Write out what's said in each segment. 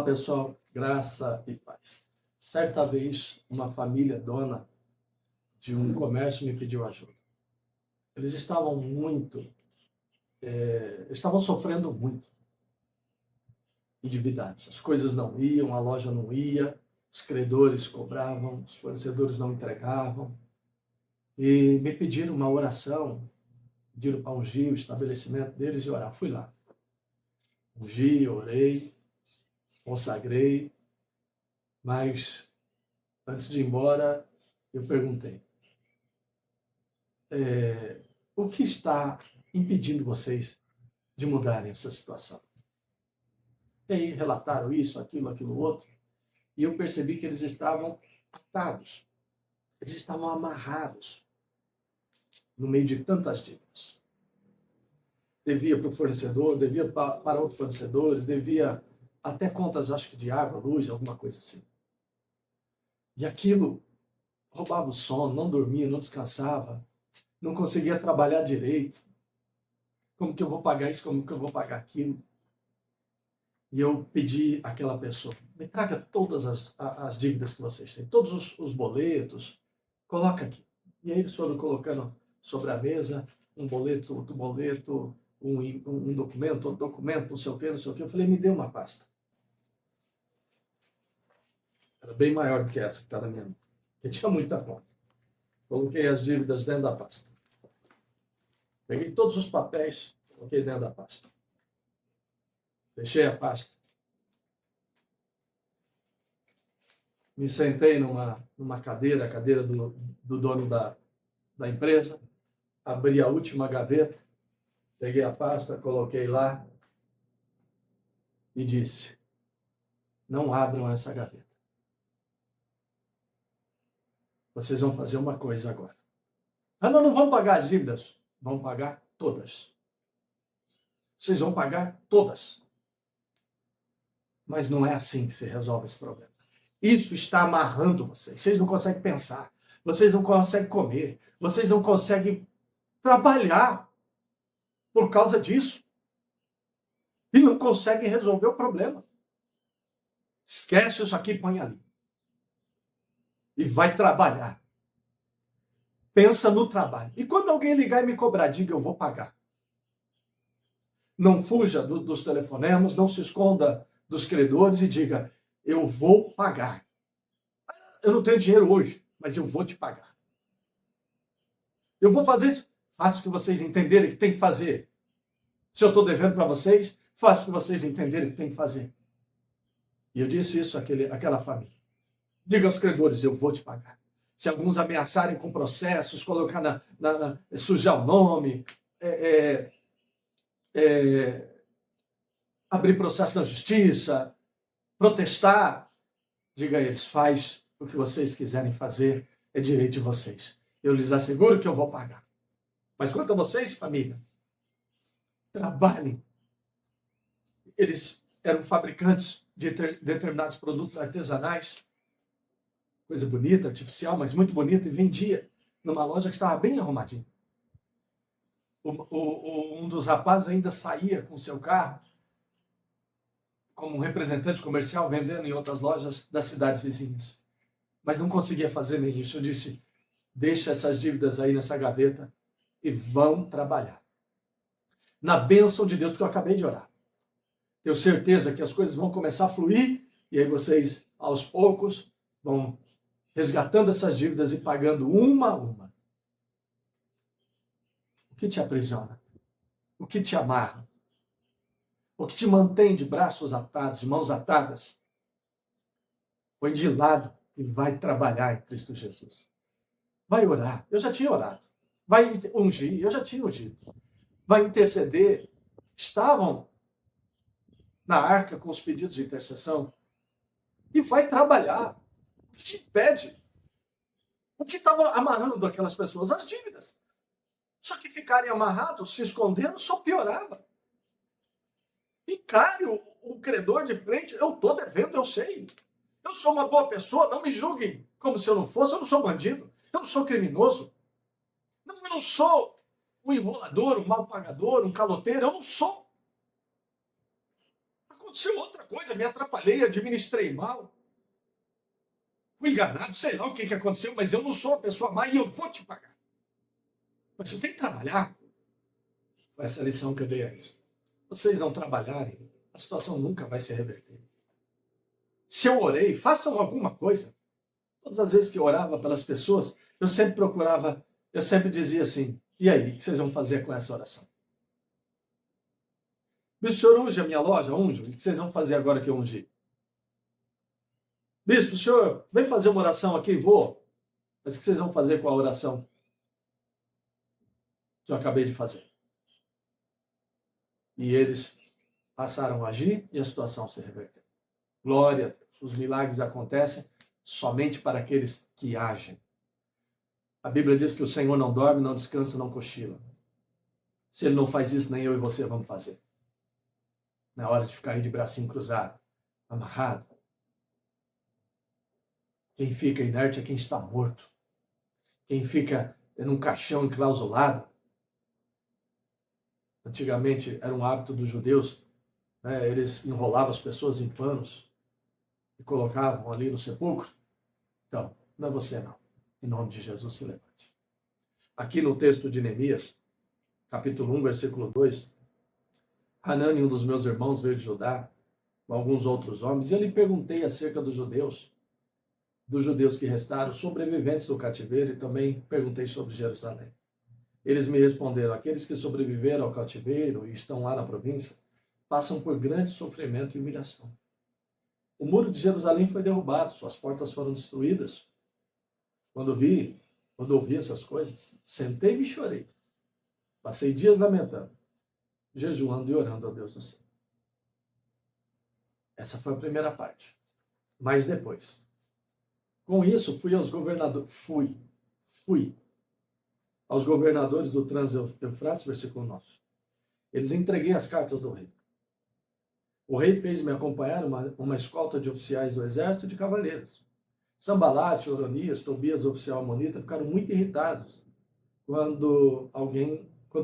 Olá pessoal, graça e paz. Certa vez, uma família dona de um comércio me pediu ajuda. Eles estavam sofrendo muito, endividados. As coisas não iam, a loja não ia, os credores cobravam, os fornecedores não entregavam. E me pediram uma oração, pediram para ungir o estabelecimento deles e orar. Fui lá, ungi, orei, consagrei, mas antes de ir embora, eu perguntei: o que está impedindo vocês de mudarem essa situação? E aí relataram isso, aquilo, outro, e eu percebi que eles estavam atados, eles estavam amarrados no meio de tantas dívidas. Devia para o fornecedor, devia para outros fornecedores, devia até contas, acho que de água, luz, alguma coisa assim. E aquilo roubava o sono, não dormia, não descansava, não conseguia trabalhar direito. Como que eu vou pagar isso? Como que eu vou pagar aquilo? E eu pedi àquela pessoa: me traga todas as dívidas que vocês têm, todos os boletos, coloca aqui. E aí eles foram colocando sobre a mesa um boleto, outro boleto, um documento, outro documento, não sei o quê, não sei o quê. Eu falei: me dê uma pasta. Era bem maior do que essa que está na minha mão, porque tinha muita conta. Coloquei as dívidas dentro da pasta. Peguei todos os papéis, coloquei dentro da pasta. Fechei a pasta. Me sentei numa cadeira, a cadeira do dono da empresa. Abri a última gaveta, peguei a pasta, coloquei lá e disse: não abram essa gaveta. Vocês vão fazer uma coisa agora. Não vão pagar as dívidas. Vão pagar todas. Vocês vão pagar todas. Mas não é assim que se resolve esse problema. Isso está amarrando vocês. Vocês não conseguem pensar. Vocês não conseguem comer. Vocês não conseguem trabalhar por causa disso. E não conseguem resolver o problema. Esquece isso aqui, põe ali. E vai trabalhar. Pensa no trabalho. E quando alguém ligar e me cobrar, diga: eu vou pagar. Não fuja dos telefonemas, não se esconda dos credores e diga: eu vou pagar. Eu não tenho dinheiro hoje, mas eu vou te pagar. Eu vou fazer isso. Faço o que vocês entenderem que tem que fazer. Se eu estou devendo para vocês, faço o que vocês entenderem que tem que fazer. E eu disse isso àquela família. Diga aos credores: eu vou te pagar. Se alguns ameaçarem com processos, colocar sujar o nome, abrir processo na justiça, protestar, diga a eles: faz o que vocês quiserem fazer, é direito de vocês. Eu lhes asseguro que eu vou pagar. Mas quanto a vocês, família, trabalhem. Eles eram fabricantes de determinados produtos artesanais, coisa bonita, artificial, mas muito bonita, e vendia numa loja que estava bem arrumadinha. Um dos rapazes ainda saía com o seu carro como um representante comercial vendendo em outras lojas das cidades vizinhas. Mas não conseguia fazer nem isso. Eu disse: deixa essas dívidas aí nessa gaveta e vão trabalhar. Na bênção de Deus, porque eu acabei de orar. Tenho certeza que as coisas vão começar a fluir e aí vocês, aos poucos, vão resgatando essas dívidas e pagando uma a uma. O que te aprisiona? O que te amarra? O que te mantém de braços atados, de mãos atadas? Põe de lado e vai trabalhar em Cristo Jesus. Vai orar. Eu já tinha orado. Vai ungir. Eu já tinha ungido. Vai interceder. Estavam na arca com os pedidos de intercessão. E vai trabalhar. O que te impede? O que estava amarrando aquelas pessoas? As dívidas. Só que ficarem amarrados, se escondendo, só piorava. Encare o credor de frente: eu estou devendo, eu sei. Eu sou uma boa pessoa, não me julguem como se eu não fosse. Eu não sou bandido, eu não sou criminoso. Eu não sou um enrolador, um mal pagador, um caloteiro, eu não sou. aconteceu outra coisa, me atrapalhei, administrei mal, fui enganado, sei lá o que aconteceu, mas eu não sou uma pessoa má e eu vou te pagar. Mas eu tenho que trabalhar. Foi essa lição que eu dei a eles. Vocês não trabalharem, a situação nunca vai se reverter. Se eu orei, façam alguma coisa. Todas as vezes que eu orava pelas pessoas, eu sempre procurava, eu sempre dizia assim, e aí, o que vocês vão fazer com essa oração? Bispo, o senhor unge a minha loja? Unjo. O que vocês vão fazer agora que eu ungi? Bispo, o senhor vem fazer uma oração aqui? Vou. Mas o que vocês vão fazer com a oração que eu acabei de fazer? E eles passaram a agir e a situação se reverteu. Glória a Deus. Os milagres acontecem somente para aqueles que agem. A Bíblia diz que o Senhor não dorme, não descansa, não cochila. Se Ele não faz isso, nem eu e você vamos fazer. Na hora de ficar aí de bracinho cruzado, amarrado. Quem fica inerte é quem está morto. Quem fica num caixão enclausulado. Antigamente era um hábito dos judeus, né? Eles enrolavam as pessoas em panos e colocavam ali no sepulcro. Então, não é você não. Em nome de Jesus, se levante. Aqui no texto de Neemias, capítulo 1, versículo 2, Hanani, um dos meus irmãos, veio de Judá, com alguns outros homens, e eu lhe perguntei acerca dos judeus que restaram, sobreviventes do cativeiro, e também perguntei sobre Jerusalém. Eles me responderam, aqueles que sobreviveram ao cativeiro e estão lá na província, passam por grande sofrimento e humilhação. O muro de Jerusalém foi derrubado, suas portas foram destruídas. Quando ouvi essas coisas, sentei-me e chorei. Passei dias lamentando, jejuando e orando a Deus do céu. Essa foi a primeira parte. Mas depois, com isso, fui aos governadores do Trans-Eufrates, versículo 9. Eles entreguei as cartas do rei. O rei fez-me acompanhar uma escolta de oficiais do exército e de cavaleiros. Sambalate, Oronias, Tobias, oficial amonita, ficaram muito irritados quando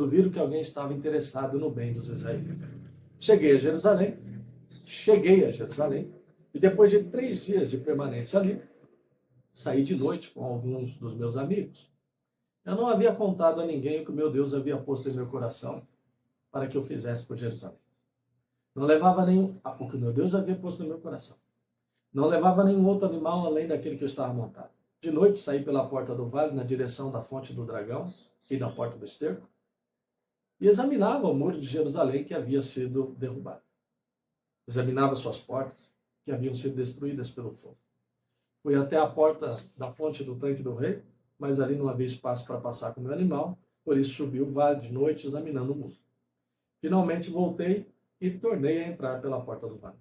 viram que alguém estava interessado no bem dos israelitas. Cheguei a Jerusalém, e depois de 3 dias de permanência ali, saí de noite com alguns dos meus amigos. Eu não havia contado a ninguém o que meu Deus havia posto em meu coração para que eu fizesse por Jerusalém. Não levava o que meu Deus havia posto no meu coração. Não levava nenhum outro animal além daquele que eu estava montado. De noite saí pela porta do vale na direção da fonte do dragão e da porta do esterco e examinava o muro de Jerusalém que havia sido derrubado. Examinava suas portas que haviam sido destruídas pelo fogo. Fui até a porta da fonte do tanque do rei, mas ali não havia espaço para passar com o meu animal, por isso subi o vale de noite examinando o muro. Finalmente voltei e tornei a entrar pela porta do vale.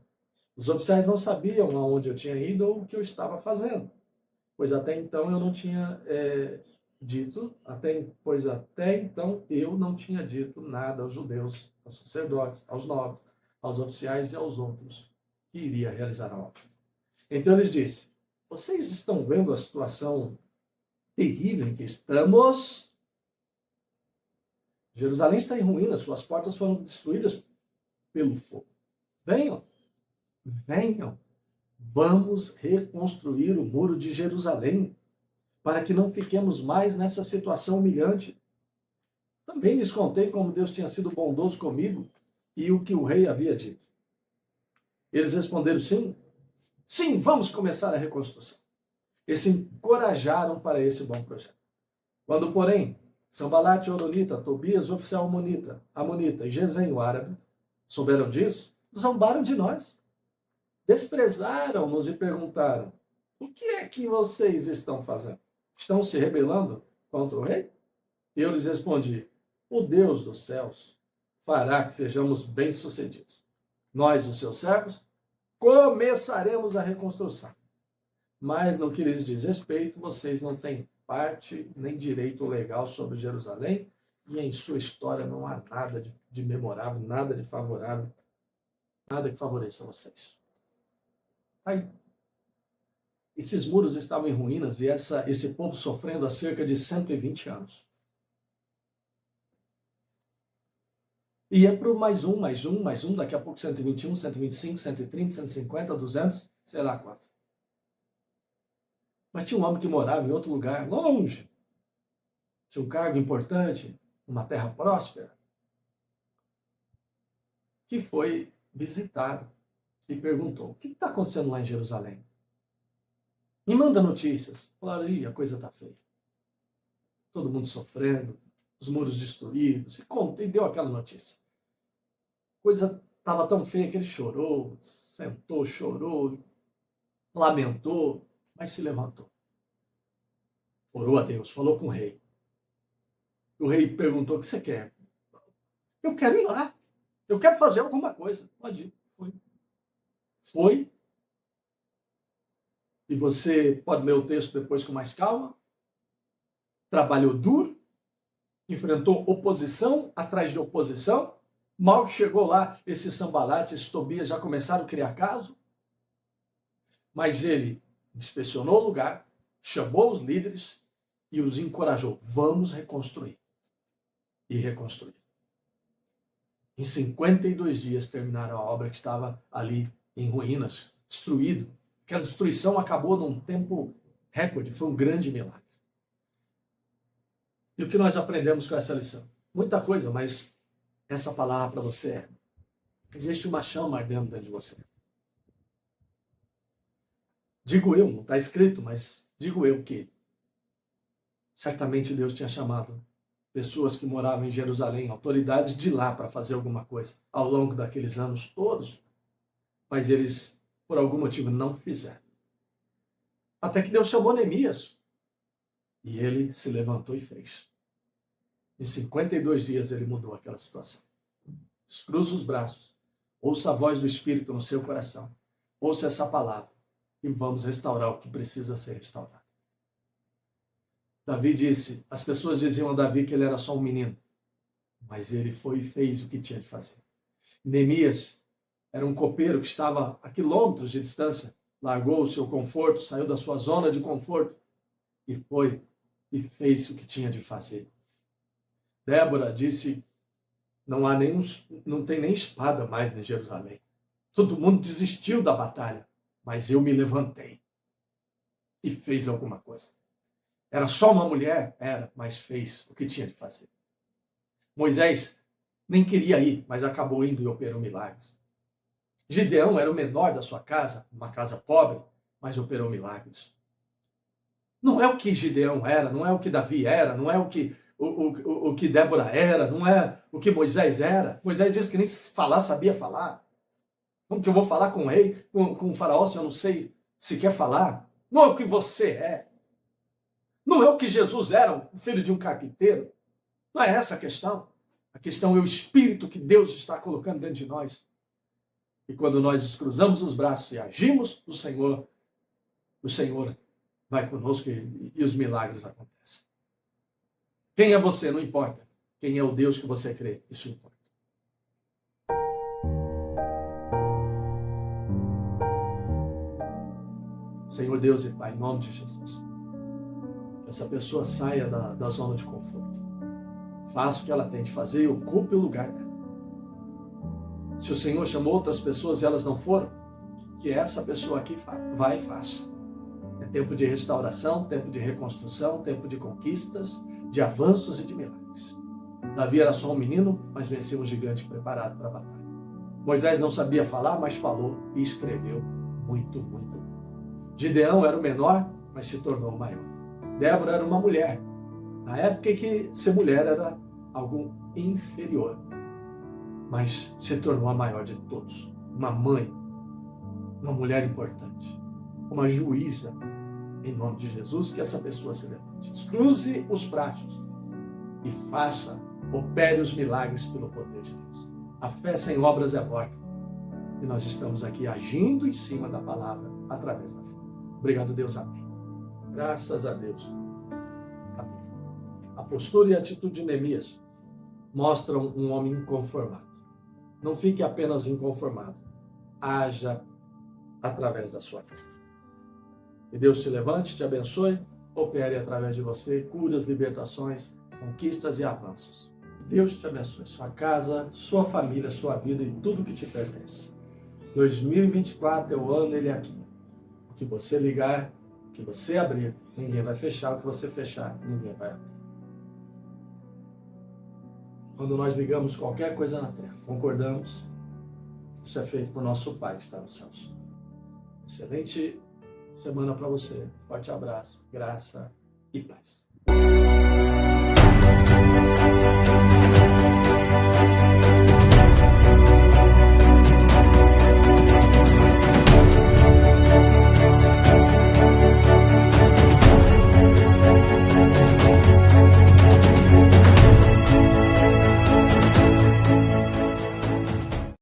Os oficiais não sabiam aonde eu tinha ido ou o que eu estava fazendo, pois até então eu não tinha dito nada aos judeus, aos sacerdotes, aos nobres, aos oficiais e aos outros que iria realizar a obra. Então eles disseram, vocês estão vendo a situação terrível em que estamos? Jerusalém está em ruínas, suas portas foram destruídas pelo fogo. Venham, vamos reconstruir o muro de Jerusalém, para que não fiquemos mais nessa situação humilhante. Também lhes contei como Deus tinha sido bondoso comigo e o que o rei havia dito. Eles responderam sim, vamos começar a reconstrução. E se encorajaram para esse bom projeto. Quando, porém, Sambalate, Oronita, Tobias, oficial amonita e Gesem, o árabe, souberam disso, zombaram de nós. Desprezaram-nos e perguntaram, o que é que vocês estão fazendo? Estão se rebelando contra o rei? E eu lhes respondi, o Deus dos céus fará que sejamos bem-sucedidos. Nós, os seus servos, começaremos a reconstrução. Mas no que lhes diz respeito, vocês não têm parte nem direito legal sobre Jerusalém e em sua história não há nada de memorável, nada de favorável, nada que favoreça vocês. Aí, esses muros estavam em ruínas e esse povo sofrendo há cerca de 120 anos. Ia para o mais um, daqui a pouco 121, 125, 130, 150, 200, sei lá quanto. Mas tinha um homem que morava em outro lugar, longe. Tinha um cargo importante, uma terra próspera, que foi visitado e perguntou: o que está acontecendo lá em Jerusalém? Me manda notícias. Falaram: ih, a coisa está feia. Todo mundo sofrendo, os muros destruídos. E deu aquela notícia. A coisa estava tão feia que ele chorou, sentou, chorou, lamentou, mas se levantou. Orou a Deus, falou com o rei. O rei perguntou: o que você quer? Eu quero ir lá. Eu quero fazer alguma coisa. Pode ir. Foi. E você pode ler o texto depois com mais calma. Trabalhou duro, enfrentou oposição atrás de oposição. Mal chegou lá, esse Sambalate, esse Tobias já começaram a criar caso. Mas ele inspecionou o lugar, chamou os líderes e os encorajou. Vamos reconstruir. E reconstruir. Em 52 dias terminaram a obra que estava ali em ruínas, destruído. Aquela destruição acabou num tempo recorde, foi um grande milagre. E o que nós aprendemos com essa lição? Muita coisa, mas essa palavra para você é: existe uma chama ardendo dentro de você. Digo eu, não está escrito, mas digo eu que certamente Deus tinha chamado pessoas que moravam em Jerusalém, autoridades de lá, para fazer alguma coisa ao longo daqueles anos todos, mas eles, por algum motivo, não fizeram. Até que Deus chamou Neemias e ele se levantou e fez. Em 52 dias ele mudou aquela situação. Cruza os braços, ouça a voz do Espírito no seu coração, ouça essa palavra e vamos restaurar o que precisa ser restaurado. Davi disse, as pessoas diziam a Davi que ele era só um menino, mas ele foi e fez o que tinha de fazer. Neemias era um copeiro que estava a quilômetros de distância, largou o seu conforto, saiu da sua zona de conforto e foi e fez o que tinha de fazer. Débora disse, não tem nem espada mais em Jerusalém. Todo mundo desistiu da batalha, mas eu me levantei e fez alguma coisa. Era só uma mulher? Era, mas fez o que tinha de fazer. Moisés nem queria ir, mas acabou indo e operou milagres. Gideão era o menor da sua casa, uma casa pobre, mas operou milagres. Não é o que Gideão era, não é o que Davi era, não é o que Débora era, não é o que Moisés era. Moisés disse que nem falar sabia falar. Como que eu vou falar com o rei, com o faraó, se eu não sei se quer falar? Não é o que você é. Não é o que Jesus era, o filho de um carpinteiro. Não é essa a questão. A questão é o espírito que Deus está colocando dentro de nós. E quando nós cruzamos os braços e agimos, o Senhor vai conosco e os milagres acontecem. Quem é você? Não importa. Quem é o Deus que você crê? Isso importa. Senhor Deus e Pai, em nome de Jesus, que essa pessoa saia da zona de conforto. Faça o que ela tem de fazer e ocupe o lugar dela. Se o Senhor chamou outras pessoas e elas não foram, que essa pessoa aqui vai e faça. É tempo de restauração, tempo de reconstrução, tempo de conquistas, de avanços e de milagres. Davi era só um menino, mas venceu um gigante preparado para a batalha. Moisés não sabia falar, mas falou e escreveu muito, muito. Gideão era o menor, mas se tornou o maior. Débora era uma mulher, na época em que ser mulher era algo inferior, mas se tornou a maior de todos. Uma mãe, uma mulher importante, uma juíza, em nome de Jesus, que essa pessoa se levante. Cruze os braços e faça, opere os milagres pelo poder de Deus. A fé sem obras é morta. E nós estamos aqui agindo em cima da palavra através da fé. Obrigado, Deus. Amém. Graças a Deus. Amém. A postura e a atitude de Neemias mostram um homem inconformado. Não fique apenas inconformado. Haja através da sua fé. Que Deus te levante, te abençoe, opere através de você, curas, libertações, conquistas e avanços. Deus te abençoe. Sua casa, sua família, sua vida e tudo que te pertence. 2024 é o ano, ele é aqui. O que você ligar, o que você abrir, ninguém vai fechar. O que você fechar, ninguém vai abrir. Quando nós ligamos qualquer coisa na terra, concordamos, isso é feito por nosso Pai que está nos céus. Excelente semana para você. Forte abraço, graça e paz.